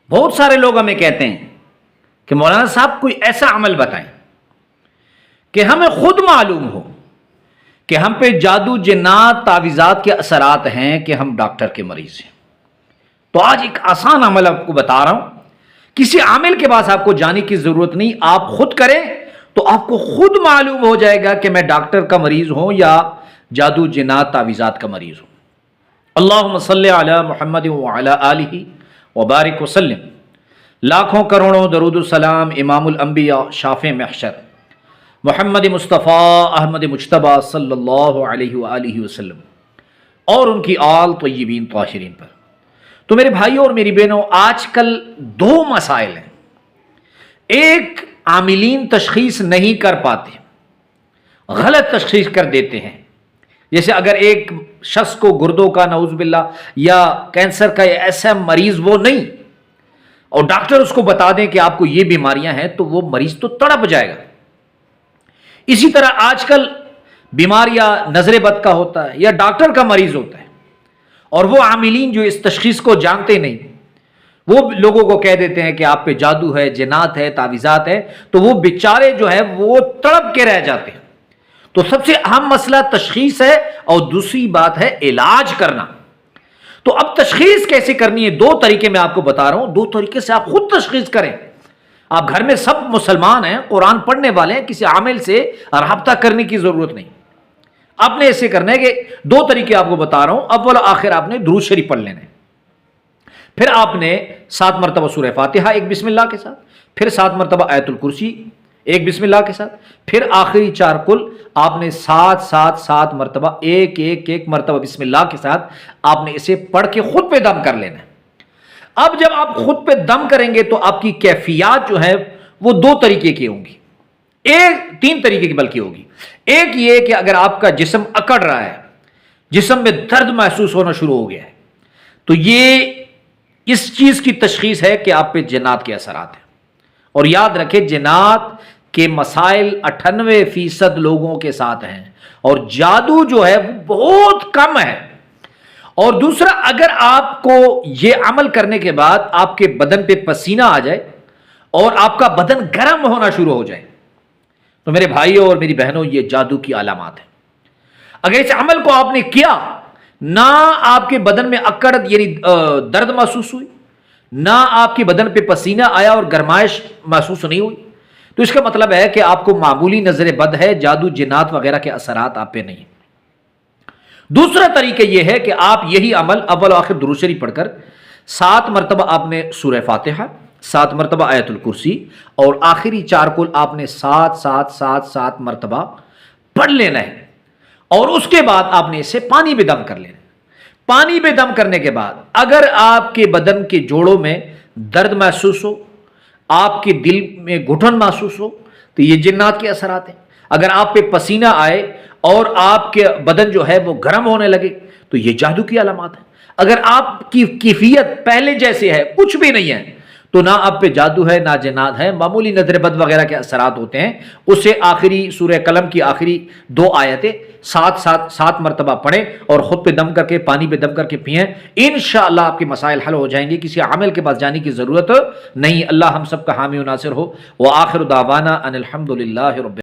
بہت سارے لوگ ہمیں کہتے ہیں کہ مولانا صاحب کوئی ایسا عمل بتائیں کہ ہمیں خود معلوم ہو کہ ہم پہ جادو جنات تعویذات کے اثرات ہیں کہ ہم ڈاکٹر کے مریض ہیں۔ تو آج ایک آسان عمل آپ کو بتا رہا ہوں، کسی عامل کے پاس آپ کو جانے کی ضرورت نہیں، آپ خود کریں تو آپ کو خود معلوم ہو جائے گا کہ میں ڈاکٹر کا مریض ہوں یا جادو جنات تعویذات کا مریض ہوں۔ اللہم صلی علی محمد وعلی آلہ وبارک وسلم۔ لاکھوں کروڑوں درود السلام امام الانبیاء شافع محشر محمد مصطفیٰ احمد مجتبیٰ صلی اللہ علیہ وآلہ وسلم اور ان کی آل طیبین طاہرین پر۔ تو میرے بھائیوں اور میری بہنوں، آج کل دو مسائل ہیں۔ ایک، عاملین تشخیص نہیں کر پاتے، غلط تشخیص کر دیتے ہیں۔ جیسے اگر ایک شخص کو گردوں کا نعوذ باللہ یا کینسر کا ایسا مریض وہ نہیں، اور ڈاکٹر اس کو بتا دیں کہ آپ کو یہ بیماریاں ہیں، تو وہ مریض تو تڑپ جائے گا۔ اسی طرح آج کل بیماریاں نظر بد کا ہوتا ہے یا ڈاکٹر کا مریض ہوتا ہے، اور وہ عاملین جو اس تشخیص کو جانتے نہیں، وہ لوگوں کو کہہ دیتے ہیں کہ آپ پہ جادو ہے، جنات ہے، تعویذات ہے، تو وہ بیچارے جو ہے وہ تڑپ کے رہ جاتے ہیں۔ تو سب سے اہم مسئلہ تشخیص ہے، اور دوسری بات ہے علاج کرنا۔ تو اب تشخیص کیسے کرنی ہے؟ دو طریقے میں آپ کو بتا رہا ہوں، دو طریقے سے آپ خود تشخیص کریں۔ آپ گھر میں سب مسلمان ہیں، قرآن پڑھنے والے ہیں، کسی عامل سے رابطہ کرنے کی ضرورت نہیں۔ آپ نے ایسے کرنا ہے کہ دو طریقے آپ کو بتا رہا ہوں۔ اول آخر آپ نے درود شریف پڑھ لینا ہے، پھر آپ نے 7 مرتبہ سورہ فاتحہ ایک بسم اللہ کے ساتھ، پھر 7 مرتبہ آیت الکرسی ایک بسم اللہ کے ساتھ، پھر آخری 4 کل آپ نے 7 مرتبہ ایک مرتبہ بسم اللہ کے ساتھ آپ نے اسے پڑھ کے خود پہ دم کر لینا ہے۔ اب جب آپ خود پہ دم کریں گے تو آپ کی کیفیات جو ہے وہ دو طریقے کی ہوں گی، تین طریقے کی بلکہ ہوگی۔ ایک یہ کہ اگر آپ کا جسم اکڑ رہا ہے، جسم میں درد محسوس ہونا شروع ہو گیا ہے، تو یہ اس چیز کی تشخیص ہے کہ آپ پہ جنات کے اثرات ہیں۔ اور یاد رکھیں، جنات کے مسائل 98% لوگوں کے ساتھ ہیں، اور جادو جو ہے وہ بہت کم ہے۔ اور دوسرا، اگر آپ کو یہ عمل کرنے کے بعد آپ کے بدن پہ پسینہ آ جائے اور آپ کا بدن گرم ہونا شروع ہو جائے، تو میرے بھائیوں اور میری بہنوں، یہ جادو کی علامات ہیں۔ اگر اس عمل کو آپ نے کیا، نہ آپ کے بدن میں اکڑ یعنی درد محسوس ہوئی، نہ آپ کے بدن پہ پسینہ آیا اور گرمائش محسوس نہیں ہوئی، تو اس کا مطلب ہے کہ آپ کو معمولی نظر بد ہے، جادو جنات وغیرہ کے اثرات آپ پہ نہیں۔ دوسرا طریقہ یہ ہے کہ آپ یہی عمل اول آخر درود شریف پڑھ کر 7 مرتبہ آپ نے سورہ فاتحہ، 7 مرتبہ آیت الکرسی، اور آخری 4 کل آپ نے 7 مرتبہ پڑھ لینا ہے، اور اس کے بعد آپ نے اسے پانی میں دم کر لینا ہے۔ پانی میں دم کرنے کے بعد اگر آپ کے بدن کے جوڑوں میں درد محسوس ہو، آپ کے دل میں گھٹن محسوس ہو، تو یہ جنات کے اثرات ہیں۔ اگر آپ پہ پسینہ آئے اور آپ کے بدن جو ہے وہ گرم ہونے لگے، تو یہ جادو کی علامات ہیں۔ اگر آپ کی کیفیت پہلے جیسے ہے، کچھ بھی نہیں ہے، تو نہ آپ پہ جادو ہے، نہ جنات ہے، معمولی نظر بد وغیرہ کے اثرات ہوتے ہیں۔ اسے آخری سورہ قلم کی آخری 2 آیتیں 7 مرتبہ پڑھیں اور خود پہ دم کر کے پانی پہ دم کر کے پئیں، انشاءاللہ آپ کے مسائل حل ہو جائیں گے، کسی عامل کے پاس جانے کی ضرورت نہیں۔ اللہ ہم سب کا حامی و ناصر ہو۔ وآخر دعوانا ان الحمدللہ رب